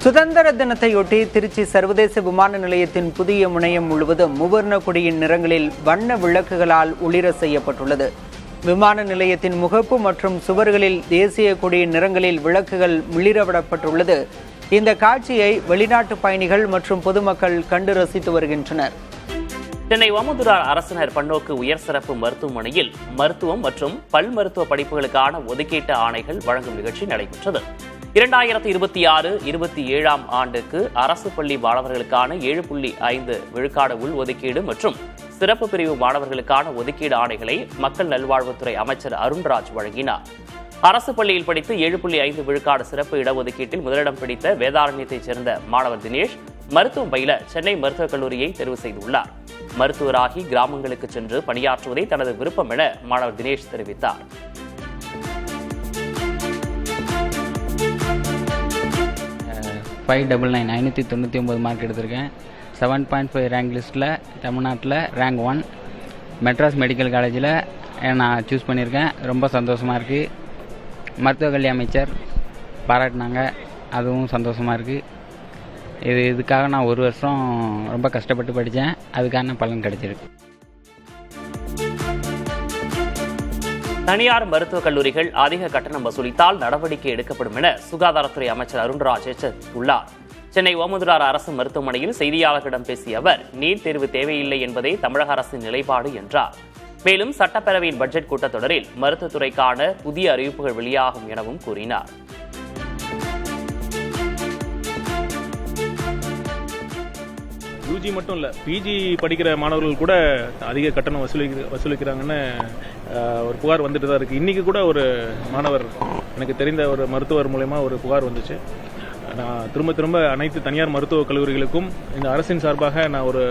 சுதந்திர தினத்தையொட்டி திருச்சி சர்வதேச விமான நிலையத்தின் புதிய முனையம் முழுவதும் மூவர்ண கொடியின் நிறங்களில் வண்ண விளக்குகளால் ஒளிர செய்யப்பட்டுள்ளது. விமான நிலையத்தின் முகப்பு மற்றும் சுவர்களில் தேசிய கொடியின் நிறங்களில் விளக்குகள் மிளிரவிடப்பட்டுள்ளது. இந்த காட்சியை வெளிநாட்டு பயணிகள் மற்றும் பொதுமக்கள் கண்டு ரசித்து வருகின்றனர். சென்னை ஓமந்தூரார் அரசினர் பன்னோக்கு உயர் சிறப்பு மருத்துவமனையில் மருத்துவம் மற்றும் பல் மருத்துவ படிப்புகளுக்கான ஒதுக்கீட்டு ஆணைகள் வழங்கும் நிகழ்ச்சி நடைபெற்றது. 2026-27 ஆண்டுக்கு அரசு பள்ளி மாணவர்களுக்கான 7.5 விழுக்காடு உள்ஒதுக்கீடு மற்றும் சிறப்பு பிரிவு மாணவர்களுக்கான ஒதுக்கீடு ஆணைகளை மக்கள் நல்வாழ்வுத்துறை அமைச்சர் அருண்ராஜ் வழங்கினார். அரசு பள்ளியில் படித்து 7.5 விழுக்காடு சிறப்பு இடஒதுக்கீட்டில் முதலிடம் பிடித்த வேதாரண்யத்தைச் சேர்ந்த மாணவர் தினேஷ் மருத்துவம் பயில சென்னை மருத்துவக் கல்லூரியை தேர்வு செய்துள்ளார். மருத்துவராகி கிராமங்களுக்கு சென்று பணியாற்றுவதை தனது விருப்பம் என மாணவர் தினேஷ் தெரிவித்தார். $599 மார்க் எடுத்திருக்கேன். 7.5 ரேங்க் லிஸ்ட்டில் தமிழ்நாட்டில் ரேங்க் 1 மெட்ராஸ் மெடிக்கல் காலேஜில் நான் சூஸ் பண்ணியிருக்கேன். ரொம்ப சந்தோஷமாக இருக்குது. மருத்துவக் கல்வி அமைச்சர் பாராட்டினாங்க, அதுவும் சந்தோஷமாக இருக்குது. இதுக்காக நான் 1 வருஷம் ரொம்ப கஷ்டப்பட்டு படித்தேன், அதுக்கான பலன் கிடைச்சிருக்கு. தனியார் மருத்துவக் கல்லூரிகள் அதிக கட்டணம் வசூலித்தால் நடவடிக்கை எடுக்கப்படும் என சுகாதாரத்துறை அமைச்சர் அருண்ராஜ் எச்சரித்துள்ளார். சென்னை ஓமந்தூரார் அரசு மருத்துவமனையில் செய்தியாளர்களிடம் பேசிய அவர் நீட் தேர்வு தேவையில்லை என்பதே தமிழக அரசின் நிலைப்பாடு என்றார். மேலும் சட்டப்பேரவையின் பட்ஜெட் கூட்டத்தொடரில் மருத்துவத்துறைக்கான புதிய அறிவிப்புகள் வெளியாகும் எனவும் கூறினார். யூஜி மட்டும் இல்லை, பிஜி படிக்கிற மாணவர்கள் கூட அதிக கட்டணம் வசூலிக்கிறாங்கன்னு ஒரு புகார் வந்துட்டு தான் இருக்குது. இன்றைக்கி கூட ஒரு மாணவர், எனக்கு தெரிந்த ஒரு மருத்துவர் மூலமா ஒரு புகார் வந்துச்சு. நான் திரும்ப அனைத்து தனியார் மருத்துவக் கல்லூரிகளுக்கும் இந்த அரசின் சார்பாக நான் ஒரு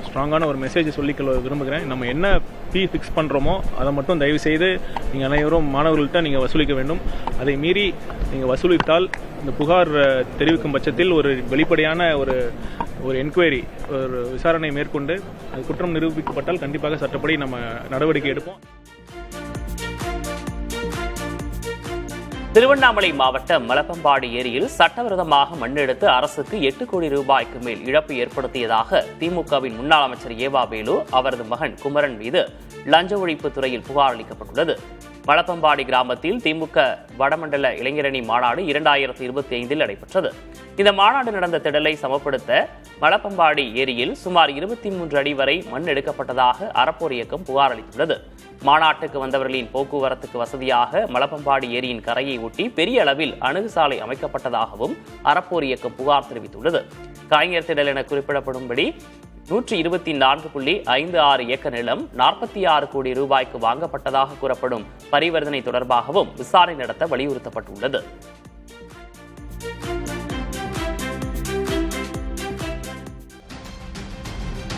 ஸ்ட்ராங்கான ஒரு மெசேஜ் சொல்லிக்கொள்ள விரும்புகிறேன். நம்ம என்ன ஃபீ ஃபிக்ஸ் பண்ணுறோமோ அதை மட்டும் தயவு செய்து நீங்கள் அனைவரும் மாணவர்கள்ட்ட நீங்கள் வசூலிக்க வேண்டும். அதை மீறி நீங்கள் வசூலித்தால் இந்த புகார் தெரிவிக்கும் பட்சத்தில் ஒரு வெளிப்படையான ஒரு என்கொயரி, ஒரு விசாரணை மேற்கொண்டு அது குற்றம் நிரூபிக்கப்பட்டால் கண்டிப்பாக சட்டப்படி நம்ம நடவடிக்கை எடுப்போம். திருவண்ணாமலை மாவட்டம் மலப்பம்பாடி ஏரியில் சட்டவிரோதமாக மண்ணெடுத்து அரசுக்கு 8 கோடி ரூபாய்க்கு மேல் இழப்பு ஏற்படுத்தியதாக திமுகவின் முன்னாள் அமைச்சர் ஏவா வேலு அவரது மகன் குமரன் மீது லஞ்ச ஒழிப்பு துறையில் புகார் அளிக்கப்பட்டுள்ளது. மலப்பம்பாடி கிராமத்தில் திமுக வடமண்டல இளைஞரணி மாநாடு 2025 நடைபெற்றது. இந்த மாநாடு நடந்த திடலை சமப்படுத்த மலப்பம்பாடி ஏரியில் சுமார் 23 அடி வரை மண் எடுக்கப்பட்டதாக அறப்போர் இயக்கம் புகார் அளித்துள்ளது. மாநாட்டுக்கு வந்தவர்களின் போக்குவரத்துக்கு வசதியாக மலப்பம்பாடி ஏரியின் கரையை ஒட்டி பெரிய அளவில் அணுகுசாலை அமைக்கப்பட்டதாகவும் அறப்போர் இயக்கம் புகார் தெரிவித்துள்ளது. கலைஞர் திடல் என குறிப்பிடப்படும்படி 124.56 ஏக்கர் நிலம் 46 கோடி ரூபாய்க்கு வாங்கப்பட்டதாக கூறப்படும் பரிவர்த்தனை தொடர்பாகவும் விசாரணை நடத்த வலியுறுத்தப்பட்டுள்ளது.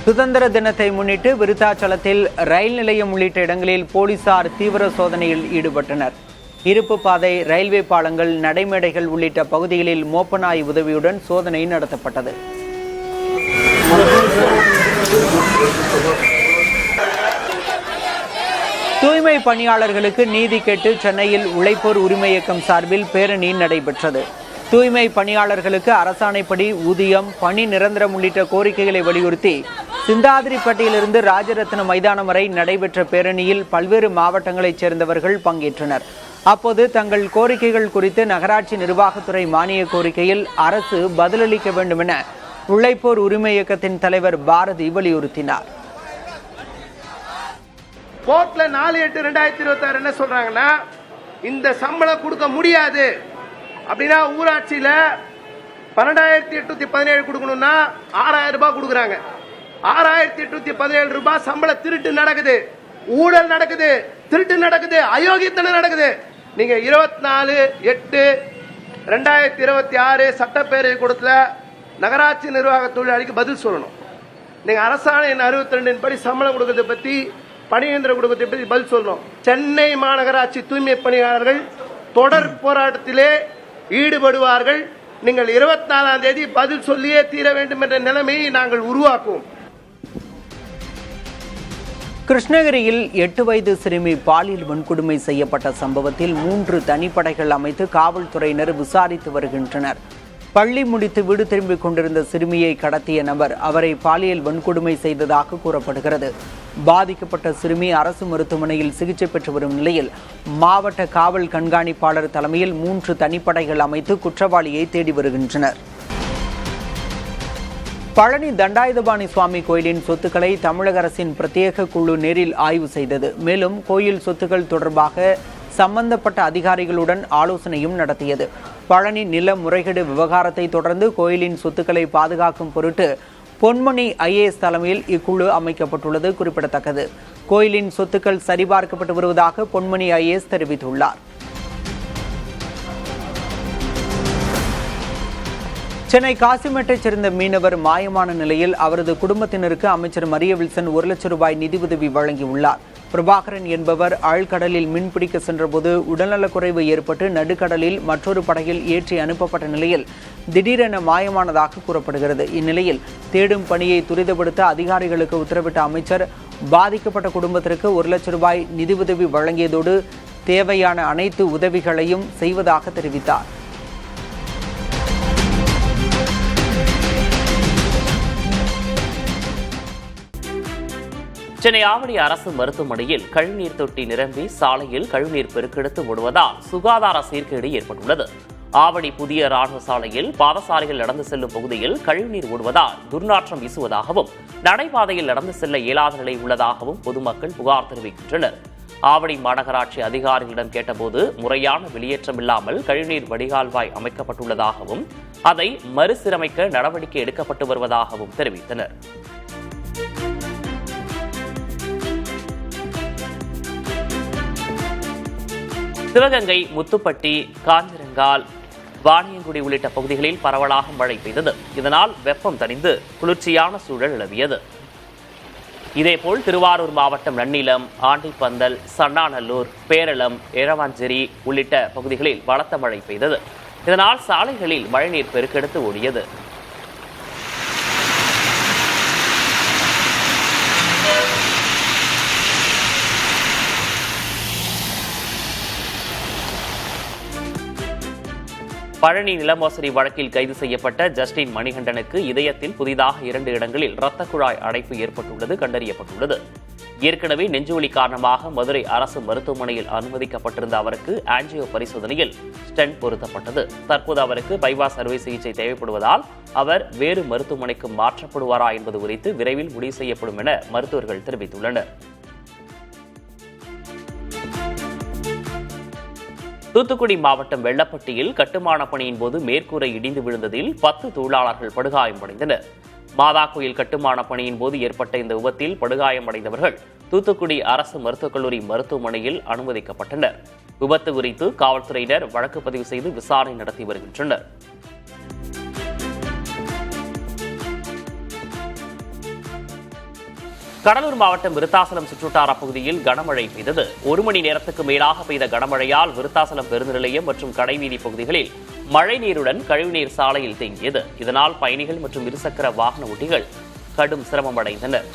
சுதந்திர தினத்தை முன்னிட்டு விருத்தாச்சலத்தில் ரயில் நிலையம் உள்ளிட்ட இடங்களில் போலீசார் தீவிர சோதனையில் ஈடுபட்டனர். இருப்பு பாதை, ரயில்வே பாலங்கள், நடைமேடைகள் உள்ளிட்ட பகுதிகளில் மோப்பநாய் உதவியுடன் சோதனை நடத்தப்பட்டது. தூய்மை பணியாளர்களுக்கு நீதி கேட்டு சென்னையில் உழைப்போர் உரிமை இயக்கம் சார்பில் பேரணி நடைபெற்றது. தூய்மை பணியாளர்களுக்கு அரசாணைப்படி ஊதியம், பணி நிரந்தரம் உள்ளிட்ட கோரிக்கைகளை வலியுறுத்தி சிந்தாதிரிப்பட்டியிலிருந்து ராஜரத்ன மைதானம் வரை நடைபெற்ற பேரணியில் பல்வேறு மாவட்டங்களைச் சேர்ந்தவர்கள் பங்கேற்றனர். அப்போது தங்கள் கோரிக்கைகள் குறித்து நகராட்சி நிர்வாகத்துறை மானிய கோரிக்கையில் அரசு பதிலளிக்க வேண்டும் என உழைப்போர் உரிமை இயக்கத்தின் தலைவர் பாரதி வலியுறுத்தினார். கோர்ட்ல 4/8/2026 என்ன சொல்றாங்கன்னா, இந்த சம்பளம் கொடுக்க முடியாது அப்படின்னா ஊராட்சியில 12,817 கொடுக்கணும்னா 6,000 ரூபாய் கொடுக்குறாங்க. 6,817 ரூபாய் சம்பள திருட்டு நடக்குது, ஊழல் நடக்குது, திருட்டு நடக்குது, அயோக்கியத்தனம் நடக்குது. நீங்க 24/8/2026 சட்டப்பேரவை கூட்டத்தில் நகராட்சி நிர்வாக தொழிலாளிக்கு பதில் சொல்லணும். நீங்க அரசாணை 62 படி சம்பளம் கொடுக்கறதை பத்தி, பணியந்திர கொடுக்கறதை பத்தி பதில் சொல்லணும். சென்னை மாநகராட்சி தூய்மை பணியாளர்கள் தொடர் போராட்டத்திலே ஈடுபடுவார்கள். நீங்கள் 24ஆம் தேதி பதில் சொல்லியே தீர வேண்டும் என்ற நிலைமையை நாங்கள் உருவாக்குவோம். கிருஷ்ணகிரியில் 8 வயது சிறுமி பாலியல் வன்கொடுமை செய்யப்பட்ட சம்பவத்தில் 3 தனிப்படைகள் அமைத்து காவல்துறையினர் விசாரித்து வருகின்றனர். பள்ளி முடித்து வீடு திரும்பிக் கொண்டிருந்த சிறுமியை கடத்திய நபர் அவரை பாலியல் வன்கொடுமை செய்ததாக கூறப்படுகிறது. பாதிக்கப்பட்ட சிறுமி அரசு மருத்துவமனையில் சிகிச்சை பெற்று வரும் நிலையில் மாவட்ட காவல் கண்காணிப்பாளர் தலைமையில் 3 தனிப்படைகள் அமைத்து குற்றவாளியை தேடி வருகின்றனர். பழனி தண்டாயுதபாணி சுவாமி கோயிலின் சொத்துக்களை தமிழக அரசின் பிரத்யேக குழு நேரில் ஆய்வு செய்தது. மேலும் கோயில் சொத்துக்கள் தொடர்பாக சம்பந்தப்பட்ட அதிகாரிகளுடன் ஆலோசனையும் நடத்தியது. பழனி நில முறைகேடு விவகாரத்தை தொடர்ந்து கோயிலின் சொத்துக்களை பாதுகாக்கும் பொருட்டு பொன்மணி IAS தலைமையில் இக்குழு அமைக்கப்பட்டுள்ளது குறிப்பிடத்தக்கது. கோயிலின் சொத்துக்கள் சரிபார்க்கப்பட்டு வருவதாக பொன்மணி IAS தெரிவித்துள்ளார். சென்னை காசிமேட்டைச் சேர்ந்த மீனவர் மாயமான நிலையில் அவரது குடும்பத்தினருக்கு அமைச்சர் மரிய வில்சன் 1 லட்சம் ரூபாய் நிதியுதவி வழங்கியுள்ளார். பிரபாகரன் என்பவர் ஆழ்கடலில் மீன்பிடிக்க சென்றபோது உடல்நலக்குறைவு ஏற்பட்டு நடுக்கடலில் மற்றொரு படகில் ஏற்றி அனுப்பப்பட்ட நிலையில் திடீரென மாயமானதாக கூறப்படுகிறது. இந்நிலையில் தேடும் பணியை துரிதப்படுத்த அதிகாரிகளுக்கு உத்தரவிட்ட அமைச்சர் பாதிக்கப்பட்ட குடும்பத்திற்கு 1 லட்சம் ரூபாய் நிதியுதவி வழங்கியதோடு தேவையான அனைத்து உதவிகளையும் செய்வதாக தெரிவித்தார். சென்னை ஆவடி அரசு மருத்துவமனையில் கழிவுநீர் தொட்டி நிரம்பி சாலையில் கழிவுநீர் பெருக்கெடுத்து ஓடுவதால் சுகாதார சீர்கேடு ஏற்பட்டுள்ளது. ஆவடி புதிய ராணுவ சாலையில் பாதசாரிகள் நடந்து செல்லும் பகுதியில் கழிவுநீர் ஓடுவதால் துர்நாற்றம் வீசுவதாகவும் நடைபாதையில் நடந்து செல்ல இயலாத நிலை உள்ளதாகவும் பொதுமக்கள் புகார் தெரிவிக்கின்றனர். ஆவடி மாநகராட்சி அதிகாரிகளிடம் கேட்டபோது முறையான வெளியேற்றம் இல்லாமல் கழிவுநீர் வடிகால்வாய் அமைக்கப்பட்டுள்ளதாகவும் அதை மறுசீரமைக்க நடவடிக்கை எடுக்கப்பட்டு வருவதாகவும் தெரிவித்தனர். சிவகங்கை, முத்துப்பட்டி, காஞ்சிரங்கால், வாணியங்குடி உள்ளிட்ட பகுதிகளில் பரவலாக மழை பெய்தது. இதனால் வெப்பம் தணிந்து குளிர்ச்சியான சூழல் நிலவியது. இதேபோல் திருவாரூர் மாவட்டம் நன்னிலம், ஆண்டிப்பந்தல், சன்னாநல்லூர், பேரளம், எரவாஞ்சேரி உள்ளிட்ட பகுதிகளில் பலத்த மழை பெய்தது. இதனால் சாலைகளில் மழைநீர் பெருக்கெடுத்து ஓடியது. பழனி நிலமோசடி வழக்கில் கைது செய்யப்பட்ட ஜஸ்டின் மணிகண்டனுக்கு இதயத்தில் புதிதாக 2 இடங்களில் இரத்த குழாய் அடைப்பு ஏற்பட்டுள்ளது கண்டறியப்பட்டுள்ளது. ஏற்கனவே நெஞ்சுவலி காரணமாக மதுரை அரசு மருத்துவமனையில் அனுமதிக்கப்பட்டிருந்த அவருக்கு ஆஞ்சியோ பரிசோதனையில் ஸ்டென்ட் பொருத்தப்பட்டது. தற்போது அவருக்கு பைபாஸ் அறுவை சிகிச்சை தேவைப்படுவதால் அவர் வேறு மருத்துவமனைக்கு மாற்றப்படுவாரா என்பது குறித்து விரைவில் முடிவு செய்யப்படும் என மருத்துவர்கள் தெரிவித்துள்ளனர். தூத்துக்குடி மாவட்டம் வெள்ளப்பட்டியில் கட்டுமான பணியின் போது மேற்கூரை இடிந்து விழுந்ததில் 10 தொழிலாளர்கள் படுகாயமடைந்தனர். மாதா கோயில் கட்டுமான பணியின் போது ஏற்பட்ட இந்த விபத்தில் படுகாயமடைந்தவர்கள் தூத்துக்குடி அரசு மருத்துவக் கல்லூரி மருத்துவமனையில் அனுமதிக்கப்பட்டனர். விபத்து குறித்து காவல்துறையினர் வழக்கு பதிவு செய்து விசாரணை நடத்தி வருகின்றனர். கடலூர் மாவட்டம் விருத்தாசலம் சுற்றுவட்டார பகுதியில் கனமழை பெய்தது. 1 மணி நேரத்துக்கு மேலாக பெய்த கனமழையால் விருத்தாசலம் பேருந்து நிலையம் மற்றும் கடைவீதி பகுதிகளில் மழைநீருடன் கழிவுநீர் சாலையில் தேங்கியது. இதனால் பயணிகள் மற்றும் இருசக்கர வாகன ஓட்டிகள் கடும் சிரமமடைந்தனர்.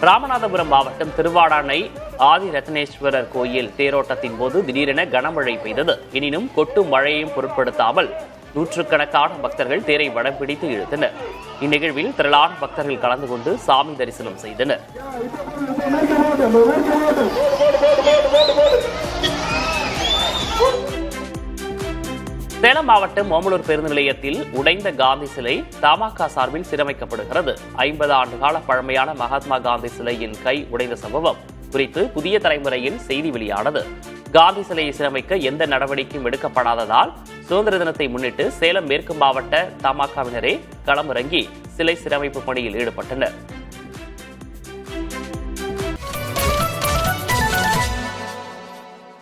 ராமநாதபுரம் மாவட்டம் திருவாடானை ஆதி ரத்னேஸ்வரர் கோயில் தேரோட்டத்தின் போது திடீரென கனமழை பெய்தது. எனினும் கொட்டும் மழையையும் பொருட்படுத்தாமல் நூற்றுக்கணக்கான பக்தர்கள் தேரை வடம் பிடித்து இழுத்தனர். இந்நிகழ்வில் திரளான பக்தர்கள் கலந்து கொண்டு சாமி தரிசனம் செய்தனர். சேலம் மாவட்டம் ஓமலூர் பேருந்து நிலையத்தில் உடைந்த காந்தி சிலை தமாக சார்பில் சீரமைக்கப்படுகிறது. 50 ஆண்டு கால பழமையான மகாத்மா காந்தி சிலையின் கை உடைந்த சம்பவம் குறித்து புதிய தலைமுறையில் செய்தி வெளியானது. காந்தி சிலையை சீரமைக்க எந்த நடவடிக்கையும் எடுக்கப்படாததால் சுதந்திர தினத்தை முன்னிட்டு சேலம் மேற்கு மாவட்ட தமாகவினரே களமிறங்கி சிலை சீரமைப்பு பணியில் ஈடுபட்டனர்.